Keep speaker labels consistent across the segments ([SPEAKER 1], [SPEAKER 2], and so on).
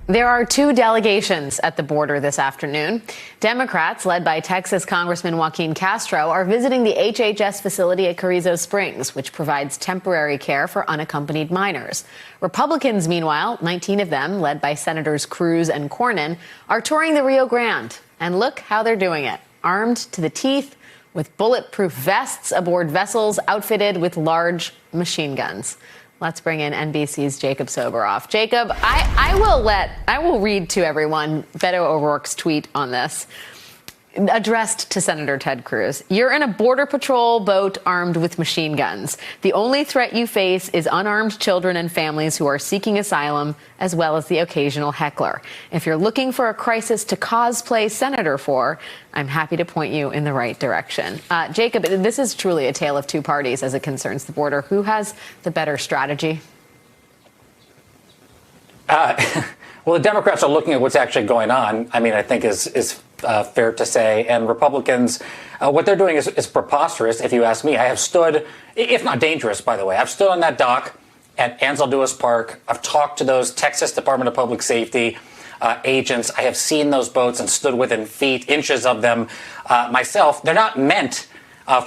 [SPEAKER 1] There are two delegations at the border this afternoon. Democrats, led by Texas Congressman Joaquin Castro, are visiting the HHS facility at Carrizo Springs, which provides temporary care for unaccompanied minors. Republicans, meanwhile, 19 of them, led by Senators Cruz and Cornyn, are touring the Rio Grande. And look how they're doing it. Armed to the teeth with bulletproof vests aboard vessels outfitted with large machine guns. Let's bring in NBC's Jacob Soboroff. Jacob, I will read to everyone Beto O'Rourke's tweet on this, addressed to Senator Ted Cruz. You're in a Border Patrol boat armed with machine guns. The only threat you face is unarmed children and families who are seeking asylum, as well as the occasional heckler. If you're looking for a crisis to cosplay senator for, I'm happy to point you in the right direction. Jacob, this is truly a tale of two parties as it concerns the border. Who has the better strategy?
[SPEAKER 2] Well, the Democrats are looking at what's actually going on. I mean, I think is fair to say. And Republicans, what they're doing is preposterous, if you ask me. I have stood, if not dangerous, by the way, I've stood on that dock at Ansel Lewis Park. I've talked to those Texas Department of Public Safety agents. I have seen those boats and stood within inches of them myself. They're not meant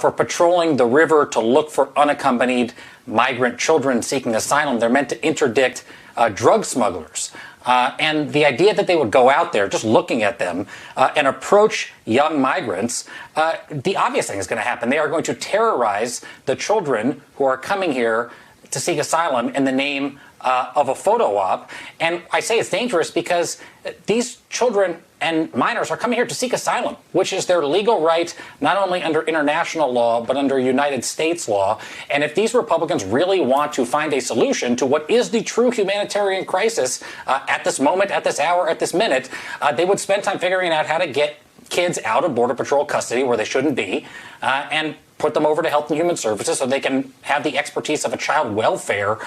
[SPEAKER 2] for patrolling the river to look for unaccompanied migrant children seeking asylum. They're meant to interdict drug smugglers. And the idea that they would go out there just looking at them and approach young migrants, the obvious thing is going to happen. They are going to terrorize the children who are coming here to seek asylum in the name of a photo op. And I say it's dangerous because these children and minors are coming here to seek asylum, which is their legal right, not only under international law, but under United States law. And if these Republicans really want to find a solution to what is the true humanitarian crisis at this moment, at this hour, at this minute, they would spend time figuring out how to get kids out of Border Patrol custody where they shouldn't be and put them over to Health and Human Services so they can have the expertise of a child welfare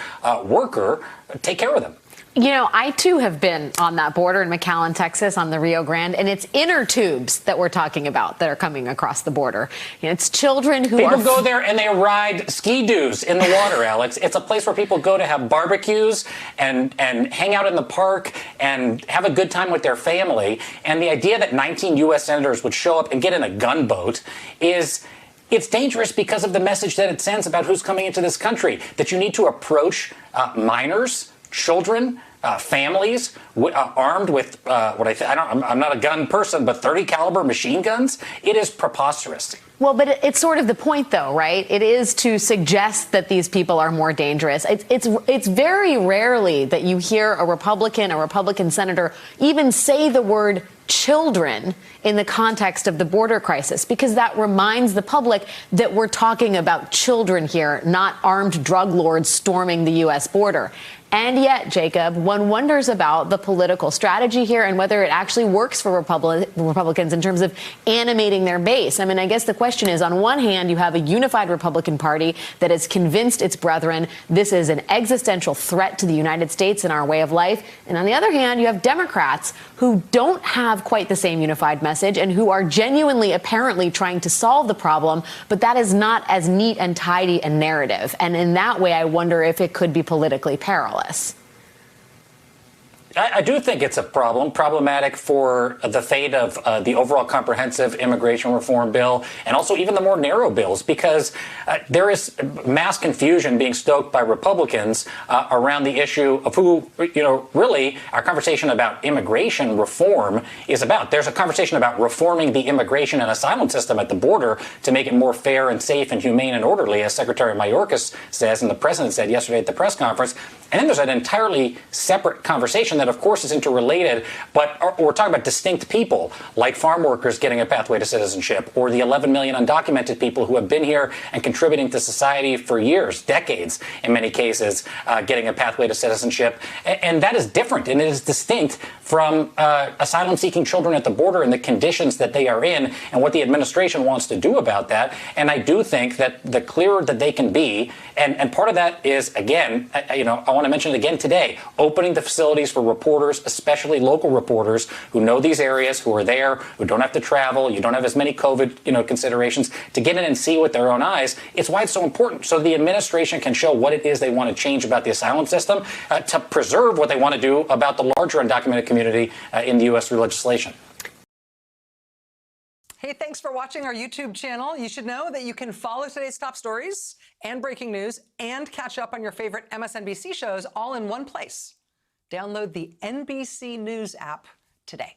[SPEAKER 2] worker take care of them.
[SPEAKER 1] You know, I, too, have been on that border in McAllen, Texas, on the Rio Grande, and it's inner tubes that we're talking about that are coming across the border. You know, it's children who
[SPEAKER 2] People go there and they ride ski-doos in the water, Alex. It's a place where people go to have barbecues and hang out in the park and have a good time with their family. And the idea that 19 U.S. senators would show up and get in a gunboat is... It's dangerous because of the message that it sends about who's coming into this country, that you need to approach minors, children, families armed with I'm not a gun person, but 30 caliber machine guns. It is preposterous.
[SPEAKER 1] Well, but it's sort of the point, though, right? It is to suggest that these people are more dangerous. It's very rarely that you hear a Republican senator even say the word children in the context of the border crisis, because that reminds the public that we're talking about children here, not armed drug lords storming the U.S. border. And yet, Jacob, one wonders about the political strategy here and whether it actually works for Republicans in terms of animating their base. I mean, I guess the question is, on one hand, you have a unified Republican Party that has convinced its brethren this is an existential threat to the United States and our way of life. And on the other hand, you have Democrats who don't have quite the same unified message and who are genuinely, apparently, trying to solve the problem. But that is not as neat and tidy a narrative. And in that way, I wonder if it could be politically perilous.
[SPEAKER 2] I do think it's a problematic for the fate of the overall comprehensive immigration reform bill and also even the more narrow bills, because there is mass confusion being stoked by Republicans around the issue of who, really our conversation about immigration reform is about. There's a conversation about reforming the immigration and asylum system at the border to make it more fair and safe and humane and orderly, as Secretary Mayorkas says and the president said yesterday at the press conference. And then there's an entirely separate conversation that, of course, is interrelated, but we're talking about distinct people, like farm workers getting a pathway to citizenship, or the 11 million undocumented people who have been here and contributing to society for years, decades, in many cases, getting a pathway to citizenship. And that is different, and it is distinct from asylum-seeking children at the border and the conditions that they are in and what the administration wants to do about that. And I do think that the clearer that they can be, and part of that is, again, I want to mention it again today, opening the facilities for reporters, especially local reporters who know these areas, who are there, who don't have to travel, you don't have as many COVID, considerations, to get in and see with their own eyes. It's why it's so important. So the administration can show what it is they want to change about the asylum system to preserve what they want to do about the larger undocumented community in the U.S. through legislation.
[SPEAKER 3] Hey, thanks for watching our YouTube channel. You should know that you can follow today's top stories and breaking news and catch up on your favorite MSNBC shows all in one place. Download the NBC News app today.